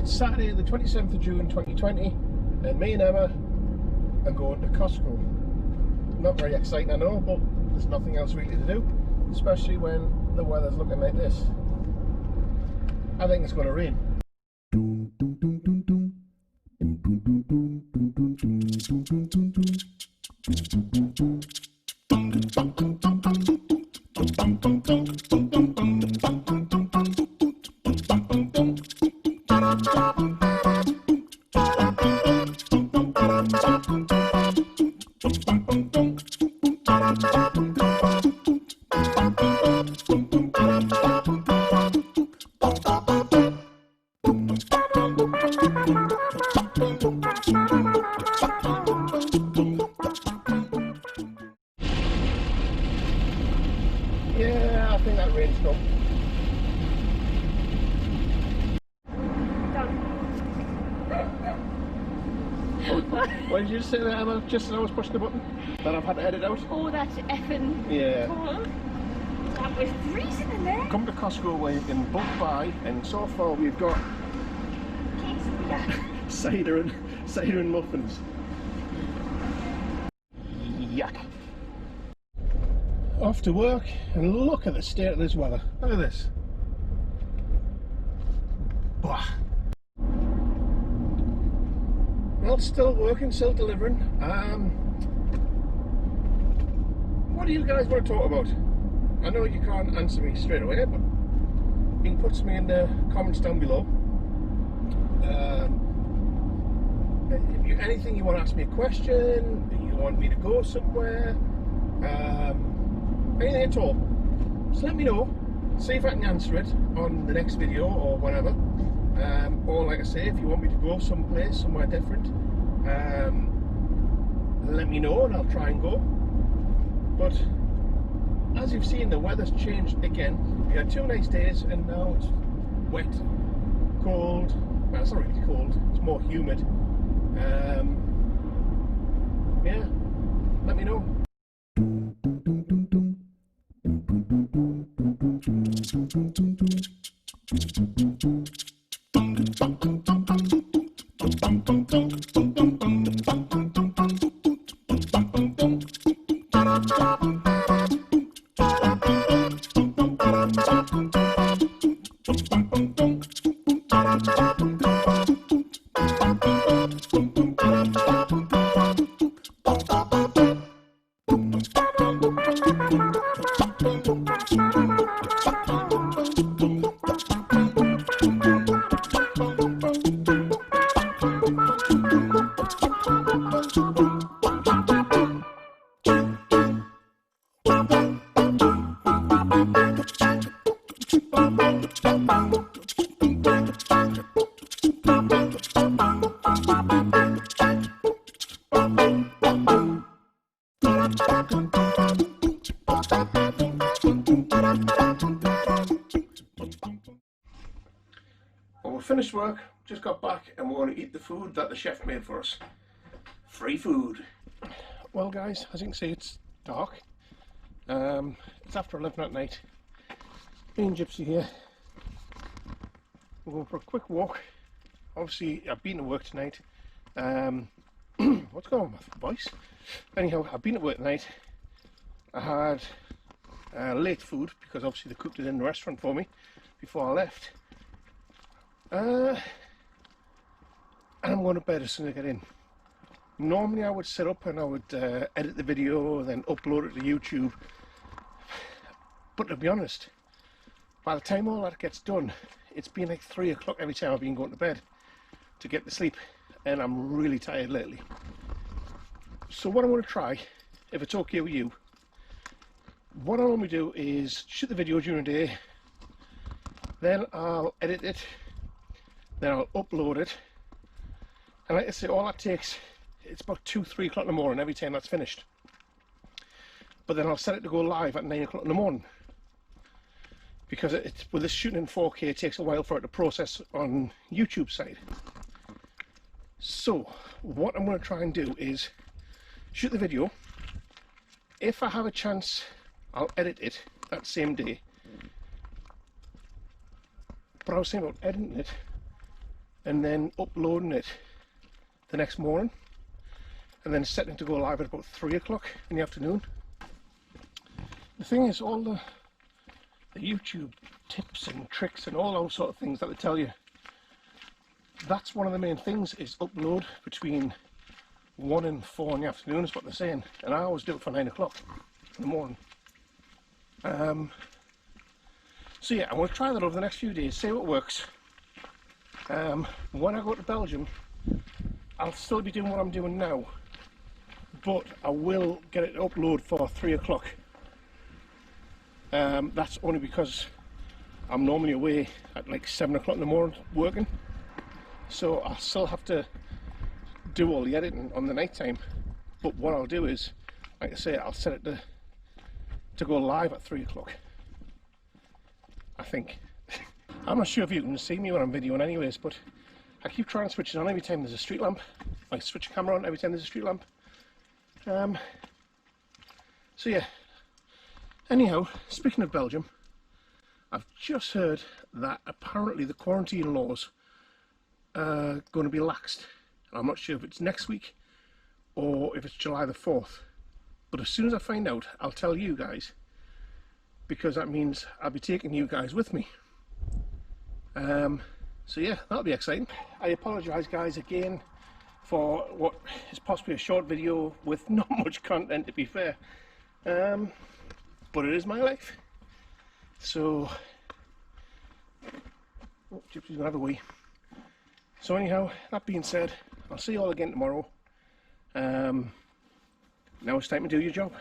It's Saturday the 27th of June 2020 and me and Emma are going to Costco. Not very exciting, I know, but there's nothing else really to do, especially when the weather's looking like this. I think it's going to rain. Yeah, I think that rain's done. What did you say there, Emma, just as I was pushing the button? That I've had to edit out? Oh, that's effing cold. That was freezing in there. Come to Costco where you can bulk buy, and so far we've got cider and muffins. Yuck. Off to work, and look at the state of this weather. Look at this. Bah. Well, still working, still delivering. What do you guys want to talk about? I know you can't answer me straight away, but you can put something in the comments down below. Anything you want to ask me a question, you want me to go somewhere, anything at all, just let me know. See if I can answer it on the next video or whatever. Or like I say, if you want me to go someplace, somewhere different, let me know and I'll try and go. But as you've seen, the weather's changed again. We had 2 nice days and now it's wet, cold. Well, it's not really cold, it's more humid. Yeah, let me know. Well, we finished work, just got back, and we're going to eat the food that the chef made for us. Free food. Well guys, as you can see, it's dark. It's after 11 at night. Me and Gypsy here. We're going for a quick walk. Obviously, I've been to work tonight. What's going on with my voice? Anyhow, I've been at work tonight. I had late food because obviously they cooked it in the restaurant for me before I left. And I'm going to bed as soon as I get in. Normally I would sit up and I would edit the video and then upload it to YouTube. But to be honest, by the time all that gets done, it's been like 3 o'clock every time I've been going to bed to get to sleep. And I'm really tired lately. So what I'm going to try, if it's okay with you, what I normally do is shoot the video during the day, then I'll edit it, then I'll upload it, and like I say, all that takes, it's about 2-3 o'clock in the morning every time that's finished. But then I'll set it to go live at 9 o'clock in the morning, because with this shooting in 4K, it takes a while for it to process on YouTube side. So what I'm going to try and do is shoot the video. If I have a chance, I'll edit it that same day. But I was saying about editing it, and then uploading it the next morning, and then setting it to go live at about 3 o'clock in the afternoon. The thing is, all the YouTube tips and tricks and all those sort of things that they tell you, that's one of the main things, is upload between 1 and 4 in the afternoon is what they're saying, and I always do it for 9 o'clock in the morning. So yeah, I'm going to try that over the next few days, see what works. When I go to Belgium, I'll still be doing what I'm doing now, but I will get it to upload for 3 o'clock. That's only because I'm normally away at like 7 o'clock in the morning working, so I'll still have to do all the editing on the night time. But what I'll do is, like I say, I'll set it to go live at 3 o'clock, I think. I'm not sure if you can see me when I'm videoing anyways, but I keep trying to switch it on every time there's a street lamp. I switch the camera on every time there's a street lamp. So yeah, anyhow, speaking of Belgium, I've just heard that apparently the quarantine laws are going to be laxed. I'm not sure if it's next week or if it's July the 4th, but as soon as I find out, I'll tell you guys, because that means I'll be taking you guys with me. So yeah, that'll be exciting. I apologise guys again for what is possibly a short video with not much content, to be fair, but it is my life. So, oh, Gypsy's gonna have a wee. So anyhow, that being said, I'll see you all again tomorrow. Now it's time to do your job.